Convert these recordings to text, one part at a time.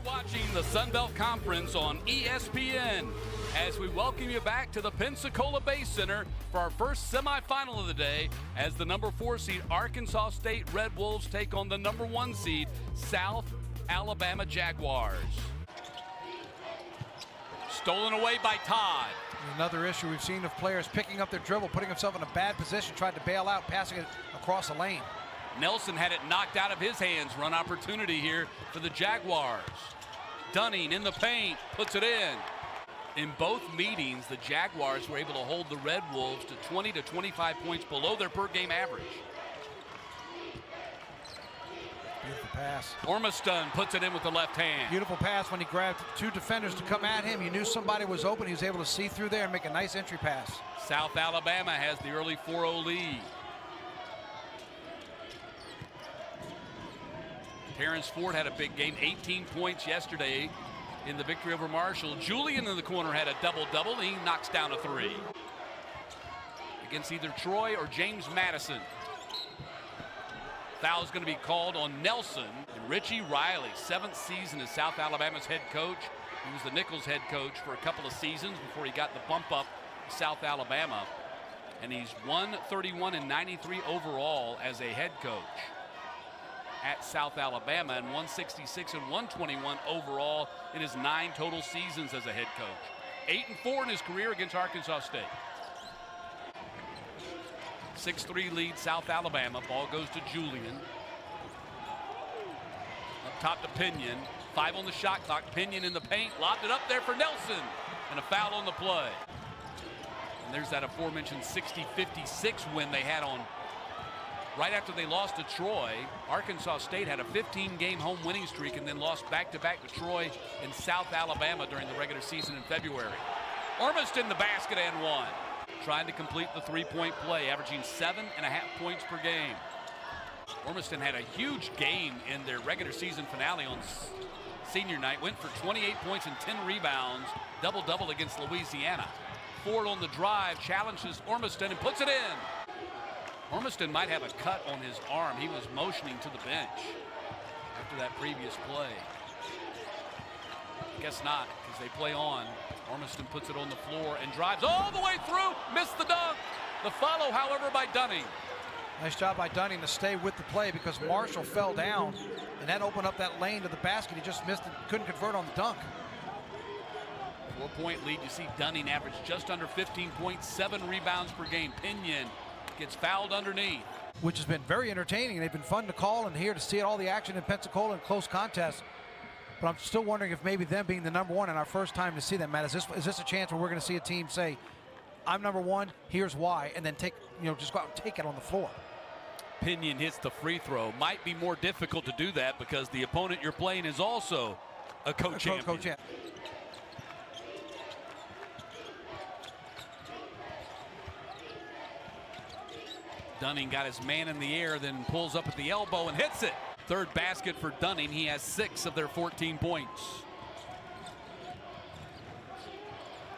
watching the Sun Belt Conference on ESPN as we welcome you back to the Pensacola Bay Center for our first semifinal of the day as the number 4 seed Arkansas State Red Wolves take on the number 1 seed South Alabama Jaguars. Stolen away by Todd. Another issue we've seen of players picking up their dribble, putting himself in a bad position, tried to bail out, passing it across the lane. Nelson had it knocked out of his hands. Run opportunity here for the Jaguars. Dunning in the paint, puts it in. In both meetings, the Jaguars were able to hold the Red Wolves to 20 to 25 points below their per-game average. Beautiful pass. Ormiston puts it in with the left hand. Beautiful pass when he grabbed 2 defenders to come at him. You knew somebody was open. He was able to see through there and make a nice entry pass. South Alabama has the early 4-0 lead. Terrence Ford had a big game, 18 points yesterday in the victory over Marshall. Julian in the corner had a double-double. He knocks down a 3 against either Troy or James Madison. Foul is going to be called on Nelson. And Richie Riley, 7th season as South Alabama's head coach. He was the Nichols head coach for a couple of seasons before he got the bump up to South Alabama. And he's 131 and 93 overall as a head coach at South Alabama, and 166 and 121 overall in his 9 total seasons as a head coach. 8-4 in his career against Arkansas State. 6-3 lead South Alabama. Ball goes to Julian. Up top to Pinion. 5 on the shot clock. Pinion in the paint. Lobbed it up there for Nelson. And a foul on the play. And there's that aforementioned 60-56 win they had on right after they lost to Troy. Arkansas State had a 15-game home winning streak and then lost back-to-back to Troy and South Alabama during the regular season in February. Ormiston the basket and 1. Trying to complete the 3-point play, averaging 7.5 points per game. Ormiston had a huge game in their regular season finale on senior night. Went for 28 points and 10 rebounds. Double-double against Louisiana. Ford on the drive, challenges Ormiston and puts it in. Ormiston might have a cut on his arm. He was motioning to the bench after that previous play. Guess not, because they play on. Ormiston puts it on the floor and drives all the way through. Missed the dunk. The follow, however, by Dunning. Nice job by Dunning to stay with the play because Marshall fell down, and that opened up that lane to the basket. He just missed it, couldn't convert on the dunk. 4-point lead. You see Dunning averaged just under 15 points, 7 rebounds per game. Pinion gets fouled underneath. Which has been very entertaining. They've been fun to call and here to see all the action in Pensacola in close contests. But I'm still wondering if maybe them being the number 1 and our first time to see them, Matt, is this a chance where we're going to see a team say, I'm number 1, here's why, and then just go out and take it on the floor. Pinion hits the free throw. Might be more difficult to do that because the opponent you're playing is also a co-champion. Dunning got his man in the air, then pulls up at the elbow and hits it. 3rd basket for Dunning. He has 6 of their 14 points.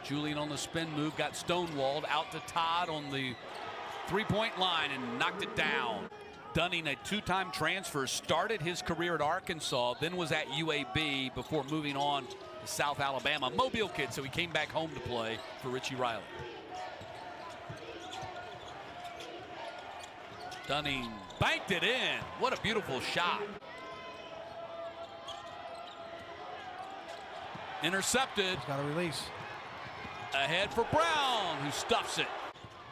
Julian on the spin move, got stonewalled out to Todd on the 3-point line and knocked it down. Dunning, a 2-time transfer, started his career at Arkansas, then was at UAB before moving on to South Alabama. Mobile kid, so he came back home to play for Richie Riley. Dunning banked it in. What a beautiful shot. Intercepted. He's got a release. Ahead for Brown, who stuffs it.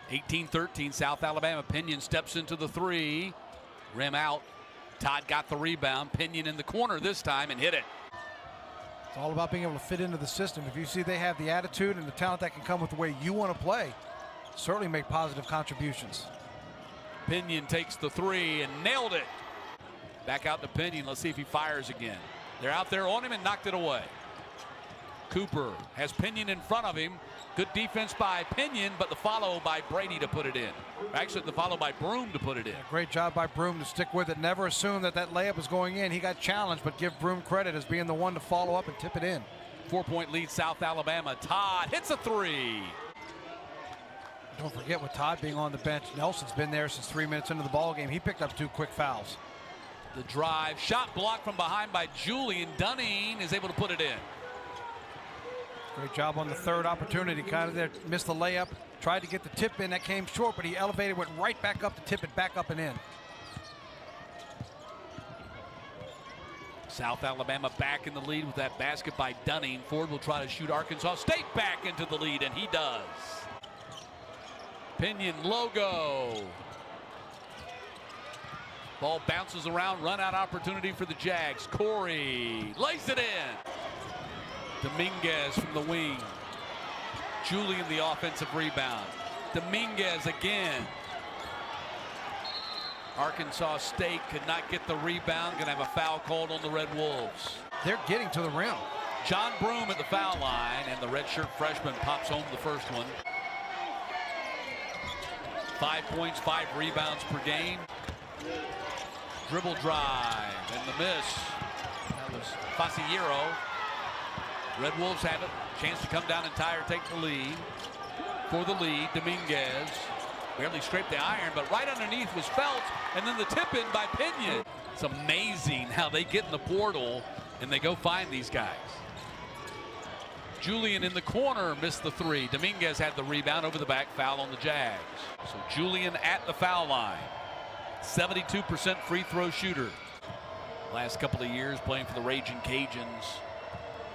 18-13 South Alabama. Pinion steps into the 3. Rim out. Todd got the rebound. Pinion in the corner this time and hit it. It's all about being able to fit into the system. If you see they have the attitude and the talent that can come with the way you want to play, certainly make positive contributions. Pinion takes the 3 and nailed it. Back out to Pinion. Let's see if he fires again. They're out there on him and knocked it away. Cooper has Pinion in front of him. Good defense by Pinion, but the follow by Brady to put it in. Actually, the follow by Broom to put it in. Yeah, great job by Broom to stick with it. Never assume that layup was going in. He got challenged, but give Broom credit as being the one to follow up and tip it in. 4-point lead South Alabama. Todd hits a 3. Don't forget, with Todd being on the bench, Nelson's been there since 3 minutes into the ball game. He picked up 2 quick fouls. The drive, shot blocked from behind by Julian. Dunning is able to put it in. Great job on the third opportunity. Kind of there, missed the layup. Tried to get the tip in, that came short, but he elevated, went right back up to tip it back up and in. South Alabama back in the lead with that basket by Dunning. Ford will try to shoot Arkansas State back into the lead, and he does. Pinion logo. Ball bounces around, run out opportunity for the Jags. Corey lays it in. Dominguez from the wing. Julian the offensive rebound. Dominguez again. Arkansas State could not get the rebound. Going to have a foul called on the Red Wolves. They're getting to the rim. John Broome at the foul line, and the redshirt freshman pops home the first one. 5 points, 5 rebounds per game. Dribble drive and the miss. That was Fasciero. Red Wolves have it. Chance to come down and tie or take the lead. For the lead, Dominguez barely scraped the iron, but right underneath was Feltz, and then the tip in by Pinion. It's amazing how they get in the portal and they go find these guys. Julian in the corner missed the three. Dominguez had the rebound, over the back, foul on the Jags. So Julian at the foul line. 72% free throw shooter. Last couple of years playing for the Raging Cajuns.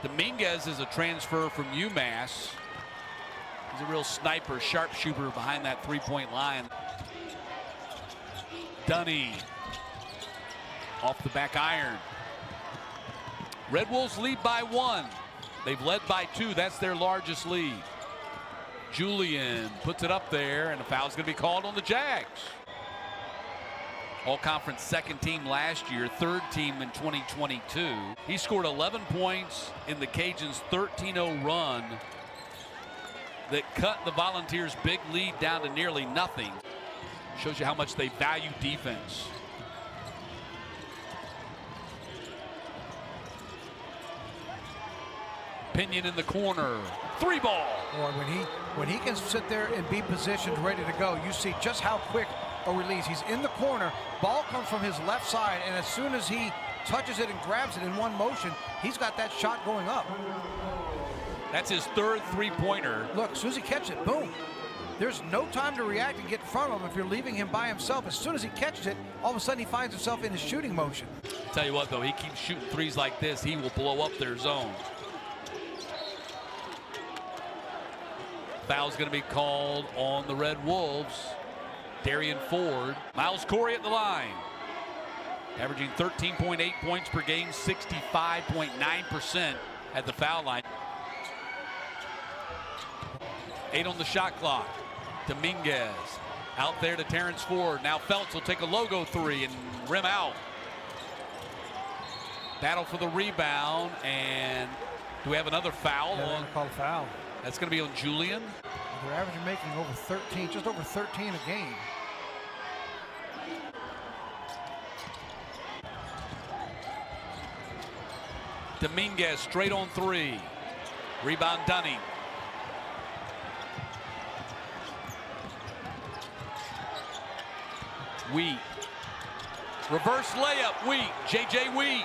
Dominguez is a transfer from UMass. He's a real sniper, sharpshooter behind that three-point line. Dunning off the back iron. Red Wolves lead by 1. They've led by 2. That's their largest lead. Julian puts it up there, and a foul's going to be called on the Jags. All-conference second team last year, third team in 2022. He scored 11 points in the Cajuns' 13-0 run that cut the Volunteers' big lead down to nearly nothing. Shows you how much they value defense. Pinion in the corner. 3-ball. Boy, when he can sit there and be positioned ready to go, you see just how quick a release. He's in the corner. Ball comes from his left side, and as soon as he touches it and grabs it in one motion, he's got that shot going up. That's his third three-pointer. Look, as soon as he catches it, boom. There's no time to react and get in front of him if you're leaving him by himself. As soon as he catches it, all of a sudden he finds himself in his shooting motion. Tell you what, though, he keeps shooting threes like this, he will blow up their zone. Foul's going to be called on the Red Wolves. Darian Ford. Miles Corey at the line. Averaging 13.8 points per game, 65.9% at the foul line. 8 on the shot clock. Dominguez out there to Terrence Ford. Now Feltz will take a logo three and rim out. Battle for the rebound, and do we have another foul? Yeah, they're gonna call a foul. That's going to be on Julian. They're averaging making over 13, just over 13 a game. Dominguez straight on three. Rebound Dunning. Wheat. Reverse layup, Wheat. J.J. Wheat.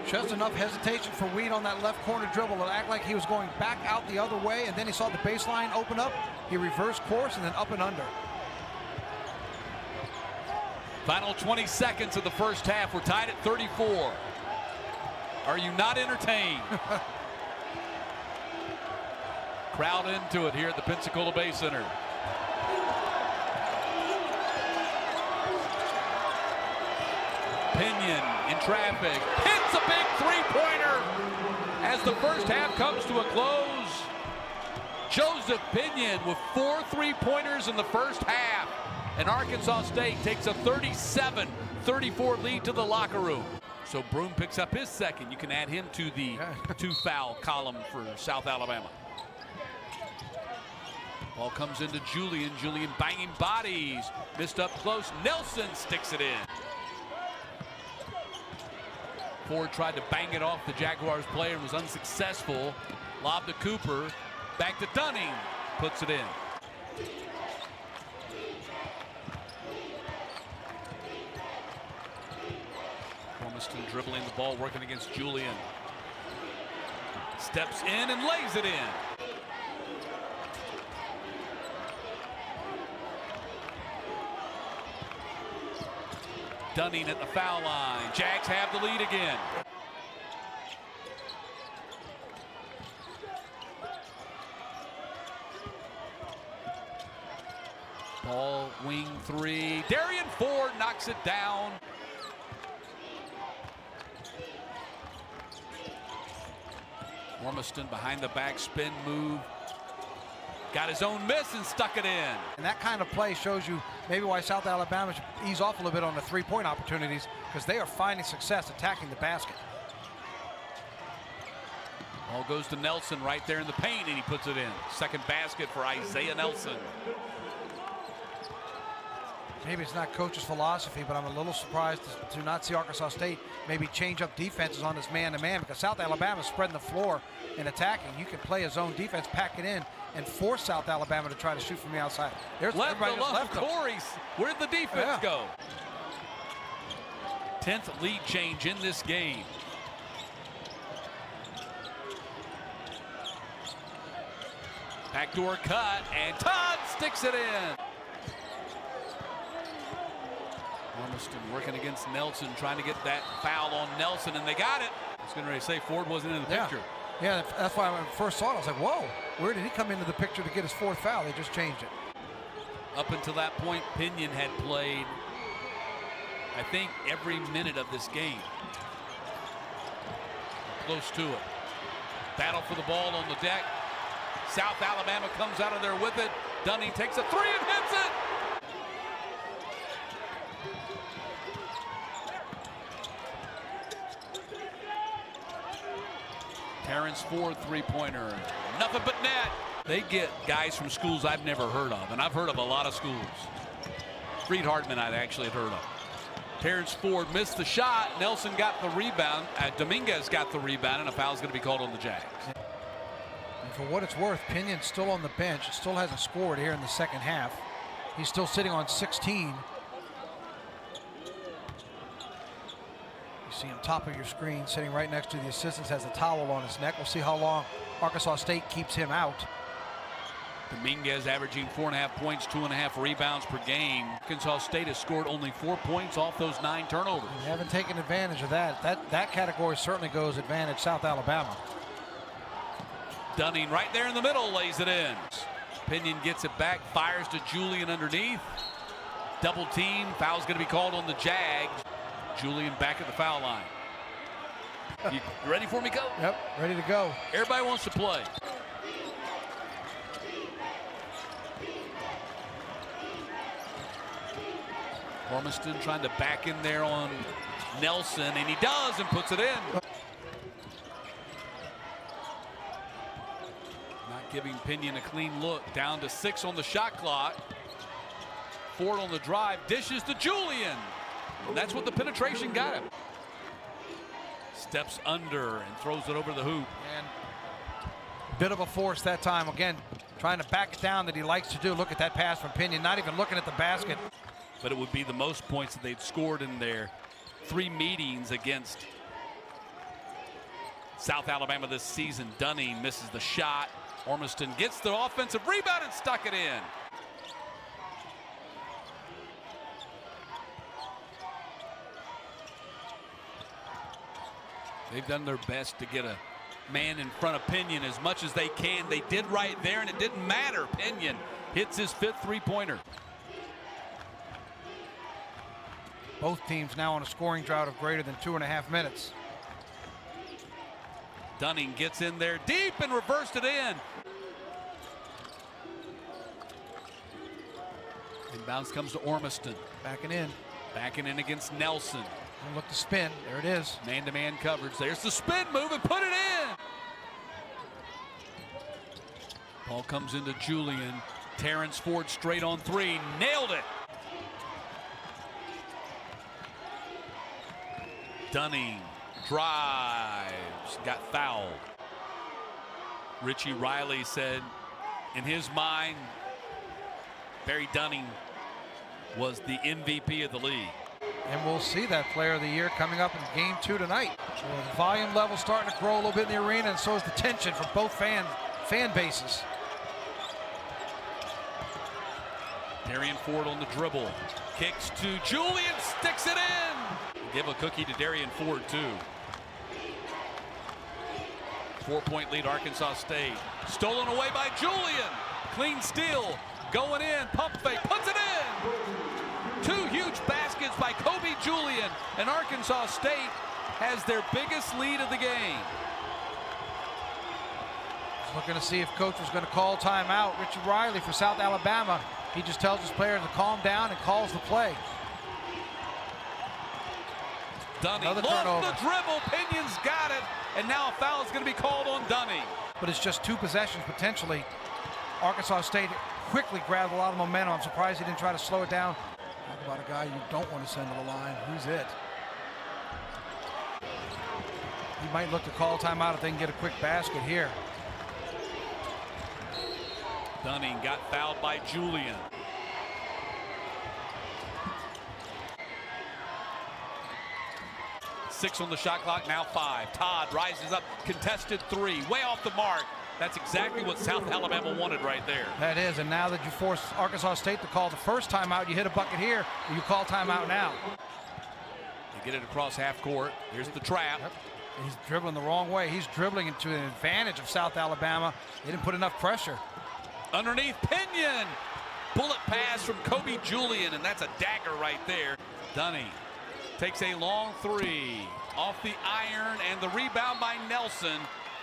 Just enough hesitation for Wheat on that left corner dribble to act like he was going back out the other way, and then he saw the baseline open up. He reversed course and then up and under. Final 20 seconds of the first half. We're tied at 34. Are you not entertained? Crowd into it here at the Pensacola Bay Center. Pinion in traffic. Hits a big three-pointer as the first half comes to a close. Joseph Pinion with 4 three-pointers in the first half. And Arkansas State takes a 37-34 lead to the locker room. So Broome picks up his second. You can add him to the 2-foul column for South Alabama. Ball comes into Julian. Julian banging bodies. Missed up close. Nelson sticks it in. Ford tried to bang it off the Jaguars player and was unsuccessful. Lob to Cooper. Back to Dunning. Puts it in. Ormiston dribbling the ball, working against Julian. Steps in and lays it in. Dunning at the foul line. Jags have the lead again. Ball wing three. Darian Ford knocks it down. Ormiston behind the back spin move. Got his own miss and stuck it in. And that kind of play shows you maybe why South Alabama should ease off a little bit on the three-point opportunities, because they are finding success attacking the basket. Ball goes to Nelson right there in the paint, and he puts it in. Second basket for Isaiah Nelson. Maybe it's not coach's philosophy, but I'm a little surprised to not see Arkansas State maybe change up defenses on this man-to-man, because South Alabama is spreading the floor and attacking. You can play a zone defense, pack it in, and force South Alabama to try to shoot from the outside. There's left Corey. Where'd the defense go? 10th lead change in this game. Backdoor cut, and Todd sticks it in. Ormiston working against Nelson, trying to get that foul on Nelson, and they got it. I was going to say Ford wasn't in the picture. Yeah, that's why when I first saw it, I was like, whoa, where did he come into the picture to get his fourth foul? They just changed it. Up until that point, Pinion had played, I think, every minute of this game. Close to it. Battle for the ball on the deck. South Alabama comes out of there with it. Dunning takes a three and hits it. Terrence Ford three-pointer. Nothing but net. They get guys from schools I've never heard of, and I've heard of a lot of schools. Reed Hartman I'd actually heard of. Terrence Ford missed the shot. Nelson got the rebound. Dominguez got the rebound, and a foul is going to be called on the Jags. And for what it's worth, Pinion's still on the bench. Still hasn't scored here in the second half. He's still sitting on 16. You see him top of your screen, sitting right next to the assistants, has a towel on his neck. We'll see how long Arkansas State keeps him out. Dominguez averaging 4.5 points, 2.5 rebounds per game. Arkansas State has scored only 4 points off those 9 turnovers. They haven't taken advantage of that. That category certainly goes advantage South Alabama. Dunning right there in the middle lays it in. Pinion gets it back, fires to Julian underneath. Double team, foul's going to be called on the Jags. Julian back at the foul line. You ready for me, Coach? Yep, ready to go. Everybody wants to play. Ormiston trying to back in there on Nelson, and he does and puts it in. Not giving Pinion a clean look. Down to 6 on the shot clock. Ford on the drive, dishes to Julian. And that's what the penetration got him. Steps under and throws it over the hoop. And a bit of a force that time. Again, trying to back it down that he likes to do. Look at that pass from Pinion, not even looking at the basket. But it would be the most points that they'd scored in their 3 meetings against South Alabama this season. Dunning misses the shot. Ormiston gets the offensive rebound and stuck it in. They've done their best to get a man in front of Pinion as much as they can. They did right there, and it didn't matter. Pinion hits his 5th three-pointer. Both teams now on a scoring drought of greater than 2.5 minutes. Dunning gets in there deep and reversed it in. Inbounds comes to Ormiston. Backing in. Backing in against Nelson. And look to spin. There it is. Man-to-man coverage. There's the spin move and put it in. Ball comes into Julian. Terrence Ford straight on 3. Nailed it. Dunning drives. Got fouled. Richie Riley said in his mind, Barry Dunning was the MVP of the league. And we'll see that player of the year coming up in game 2 tonight. So the volume level starting to grow a little bit in the arena, and so is the tension for both fan bases. Darian Ford on the dribble. Kicks to Julian, sticks it in. Give a cookie to Darian Ford, too. 4-point lead, Arkansas State. Stolen away by Julian. Clean steal. Going in. Pump fake. Puts it in. 2 huge baskets by Kobe Julian. And Arkansas State has their biggest lead of the game. Looking to see if coach was going to call timeout. Richard Riley for South Alabama. He just tells his players to calm down and calls the play. Dunning lost the dribble. Pinion's got it. And now a foul is going to be called on Dunning. But it's just 2 possessions potentially. Arkansas State quickly grabbed a lot of momentum. I'm surprised he didn't try to slow it down. Talk about a guy you don't want to send to the line. Who's it? He might look to call timeout if they can get a quick basket here. Dunning got fouled by Julian. Six on the shot clock, now 5. Todd rises up, contested 3, way off the mark. That's exactly what South Alabama wanted right there. That is, and now that you force Arkansas State to call the first timeout, you hit a bucket here, or you call timeout now. They get it across half court. Here's the trap. Yep. He's dribbling the wrong way. He's dribbling into an advantage of South Alabama. They didn't put enough pressure. Underneath, Pinion. Bullet pass from Kobe Julian, and that's a dagger right there. Dunning takes a long 3 off the iron, and the rebound by Nelson.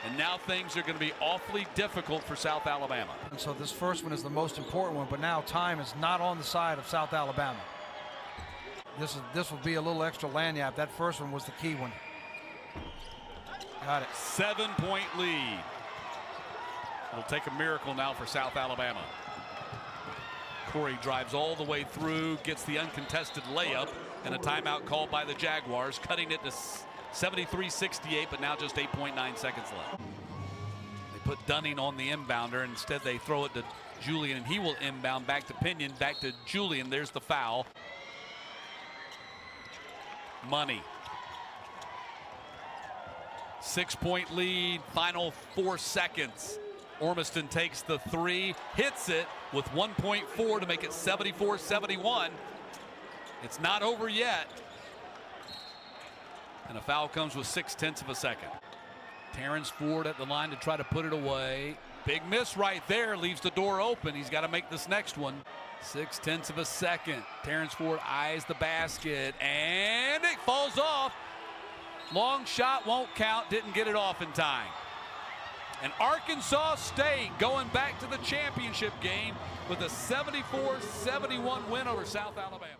And now things are going to be awfully difficult for South Alabama. And so this first one is the most important one, but now time is not on the side of South Alabama. This will be a little extra lanyard. That first one was the key one. Got it. 7-point lead. It'll take a miracle now for South Alabama. Corey drives all the way through, gets the uncontested layup, and a timeout called by the Jaguars, cutting it to 73-68, but now just 8.9 seconds left. They put Dunning on the inbounder, and instead they throw it to Julian, and he will inbound back to Pinion, back to Julian. There's the foul. Money. 6-point lead, final 4 seconds. Ormiston takes the 3, hits it with 1.4 to make it 74-71. It's not over yet. And a foul comes with 0.6 of a second. Terrence Ford at the line to try to put it away. Big miss right there, leaves the door open. He's got to make this next one. 0.6 of a second. Terrence Ford eyes the basket, and it falls off. Long shot won't count, didn't get it off in time. And Arkansas State going back to the championship game with a 74-71 win over South Alabama.